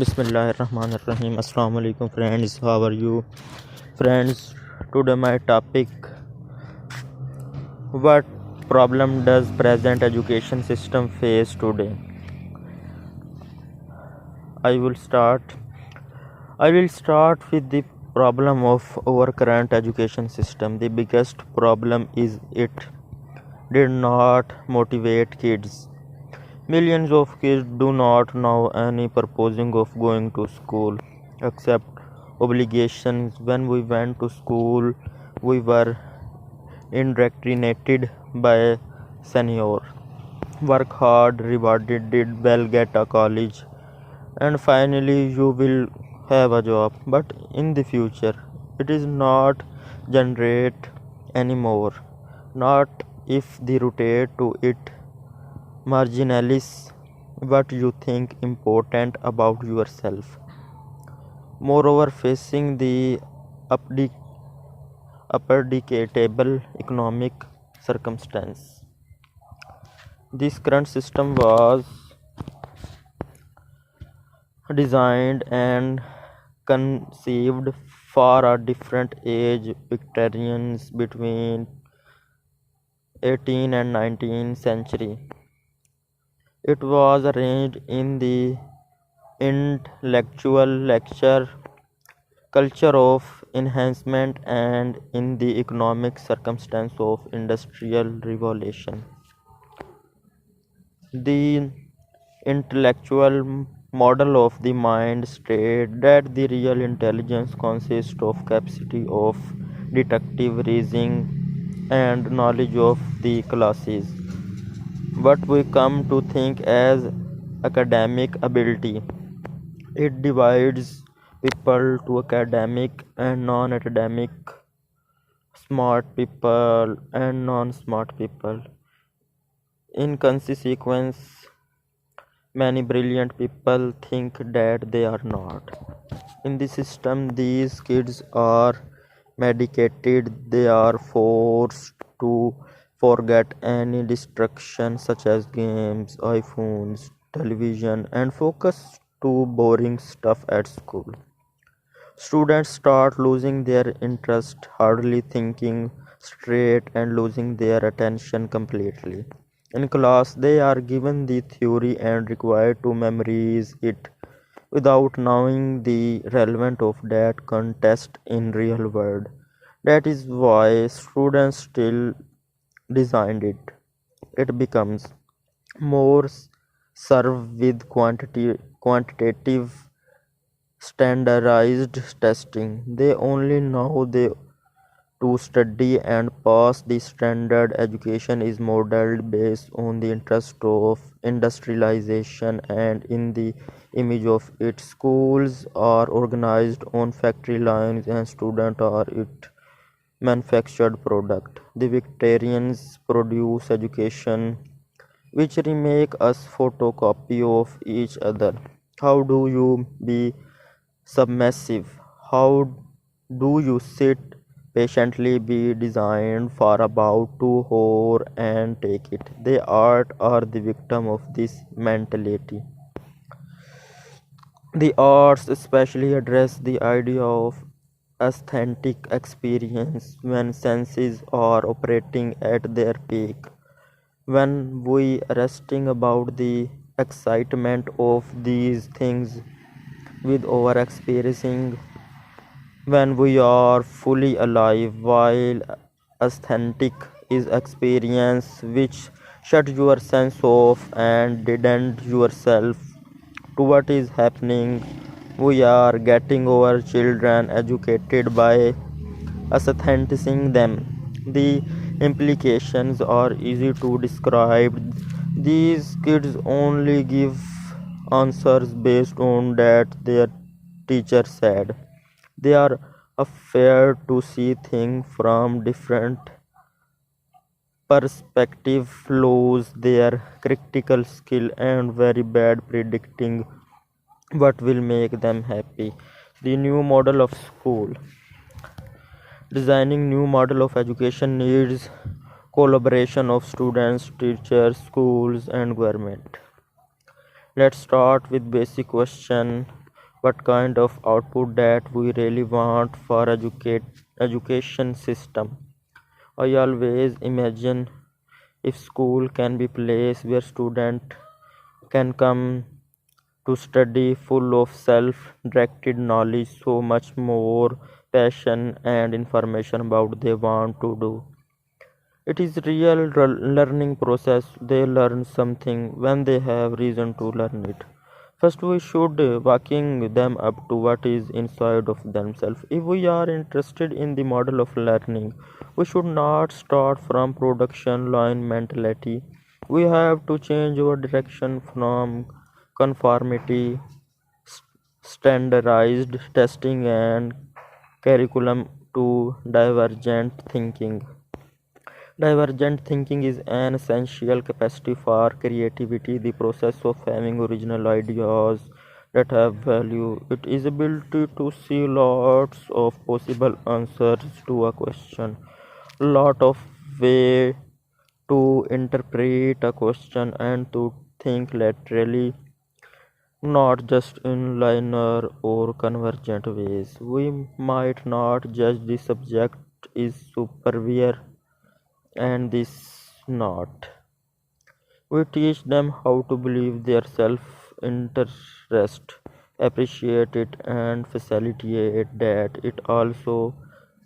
Bismillahirrahmanirrahim. Assalamu alaikum friends. How are you? Friends, today my topic: what problem does present education system face today? I will start. I will start with the problem of our current education system. The biggest problem is it did not motivate kids. Millions of kids do not know any purposing of going to school except obligations. When we went to school, we were indoctrinated by senior. Work hard, rewarded, did well, get a college, and finally you will have a job. But in the future, it is not generate anymore. Not if they rotate to it marginalis what you think important about yourself. Moreover, facing the unpredictable economic circumstance, this current system was designed and conceived for a different age, Victorians between 18th and 19th century. It was arranged in the intellectual lecture culture of enhancement and in the economic circumstance of industrial revolution. The intellectual model of the mind stated that the real intelligence consists of capacity of deductive reasoning and knowledge of the classes, what we come to think as academic ability. It divides people to academic and non-academic, smart people and non-smart people. In consequence, many brilliant people think that they are not. In the system, these kids are medicated, they are forced to forget any distraction such as games, iPhones, television, and focus to boring stuff at school. Students start losing their interest, hardly thinking straight, and losing their attention completely. In class, they are given the theory and required to memorize it without knowing the relevance of that context in real world. That is why students still designed it. It becomes more served with quantitative standardized testing. They only know they to study and pass. The standard education is modeled based on the interest of industrialization and in the image of it. Schools are organized on factory lines and students are it manufactured product. The Victorians produce education which remake us photocopy of each other. How do you be submissive? How do you sit patiently be designed for about to whore and take it? They art are the victim of this mentality. The arts especially address the idea of aesthetic experience when senses are operating at their peak. When we resting about the excitement of these things with our experiencing when we are fully alive, while authentic is experience which shut your sense off and didn't yourself to what is happening. We are getting our children educated by authenticizing them. The implications are easy to describe. These kids only give answers based on that their teacher said. They are afraid to see things from different perspective, lose their critical skill and very bad predicting what will make them happy. The new model of school. Designing new model of education needs collaboration of students, teachers, schools and government. Let's start with basic question. what kind of output that we really want for education system. I always imagine if school can be place where student can come to study full of self-directed knowledge, so much more passion and information about they want to do. It is real learning process. They learn something when they have reason to learn it. First, we should walking them up to what is inside of themselves. If we are interested in the model of learning, we should not start from production line mentality. We have to change our direction from conformity, standardized testing, and curriculum to divergent thinking. Divergent thinking is an essential capacity for creativity, the process of having original ideas that have value. It is ability to see lots of possible answers to a question, lot of way to interpret a question and to think laterally, not just in linear or convergent ways. We might not judge the subject is superior and this not. We teach them how to believe their self interest, appreciate it, and facilitate that. It also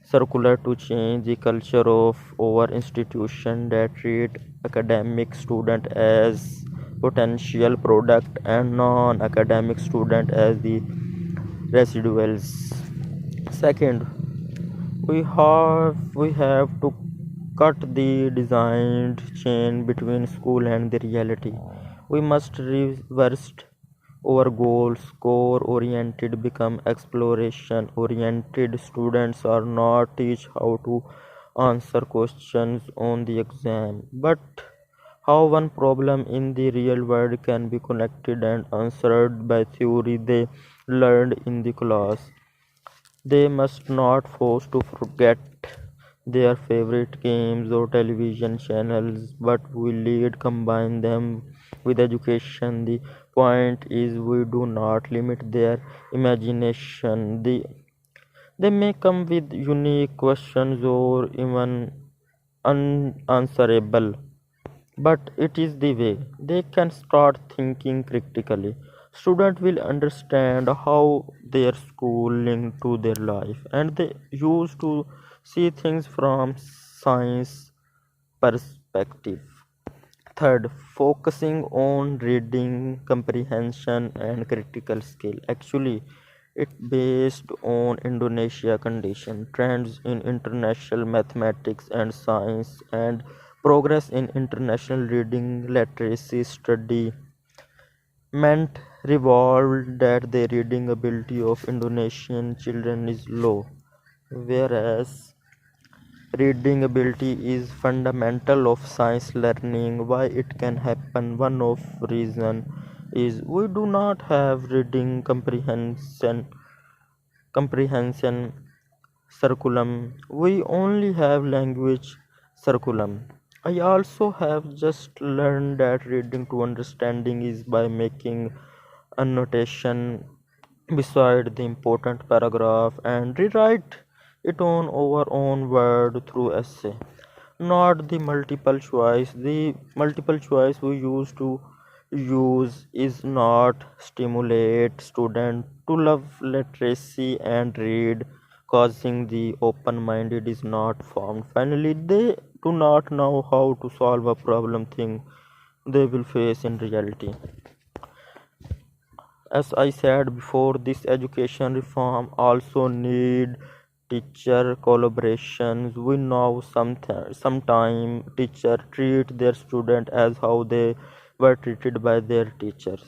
circular to change the culture of our institution that treat academic student as potential product and non-academic student as the residuals. Second, we have to cut the designed chain between school and the reality. We must reverse our goals, score oriented become exploration oriented. Students are not teach how to answer questions on the exam, but how one problem in the real world can be connected and answered by theory they learned in the class. They must not force to forget their favorite games or television channels, but we lead combine them with education. The point is we do not limit their imagination. They may come with unique questions or even unanswerable, but it is the way they can start thinking critically. Students will understand how their school linked to their life and they used to see things from science perspective. Third, focusing on reading comprehension and critical skill. Actually, it based on Indonesia condition, trends in international mathematics and science, and progress in international reading literacy study meant revolved that the reading ability of Indonesian children is low, whereas reading ability is fundamental of science learning. Why it can happen, one of reason is we do not have reading comprehension curriculum. We only have language curriculum. I also have just learned that reading to understanding is by making annotation beside the important paragraph and rewrite it on our own word through essay, not the multiple choice. The multiple choice we used to use is not stimulate student to love literacy and read, causing the open minded is not formed. Finally, they do not know how to solve a problem thing they will face in reality. As I said before, this education reform also need teacher collaborations. We know sometime teacher treat their student as how they were treated by their teachers.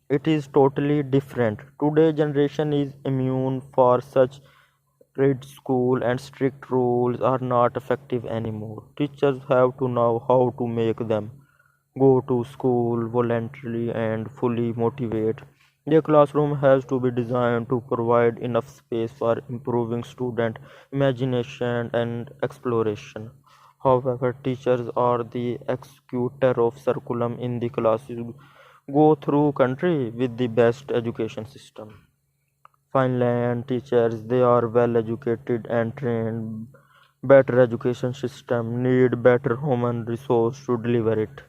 It is totally different. Today generation is immune for such rigid school and strict rules are not effective anymore. Teachers have to know how to make them go to school voluntarily and fully motivate. The classroom has to be designed to provide enough space for improving student imagination and exploration. However, teachers are the executor of curriculum in the classes go through country with the best education system. Finland teachers, they are well educated and trained. Better education system need better human resource to deliver it.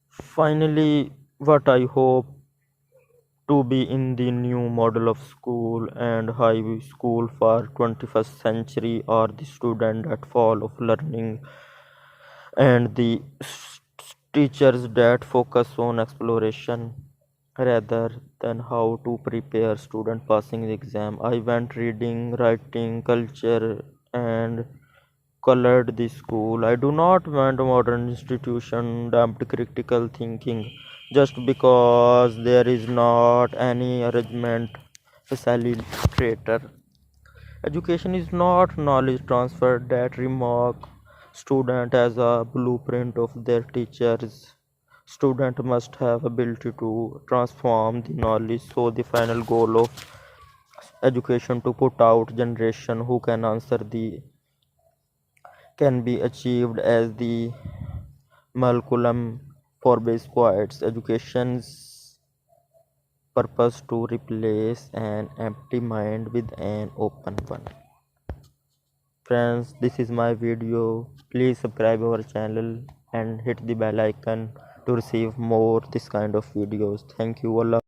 Finally, what I hope to be in the new model of school and high school for 21st century are the student that fall of learning and the teachers that focus on exploration rather than how to prepare student passing the exam. I went reading, writing, culture and colored the school. I do not want a modern institution dumped critical thinking just because there is not any arrangement facilitator. Education is not knowledge transfer that remark student as a blueprint of their teachers. Student must have ability to transform the knowledge, so the final goal of education to put out generation who can answer the can be achieved as the Malcolm Forbes quotes education's purpose to replace an empty mind with an open one. Friends, this is my video. Please subscribe our channel and hit the bell icon to receive more this kind of videos. Thank you. Allah.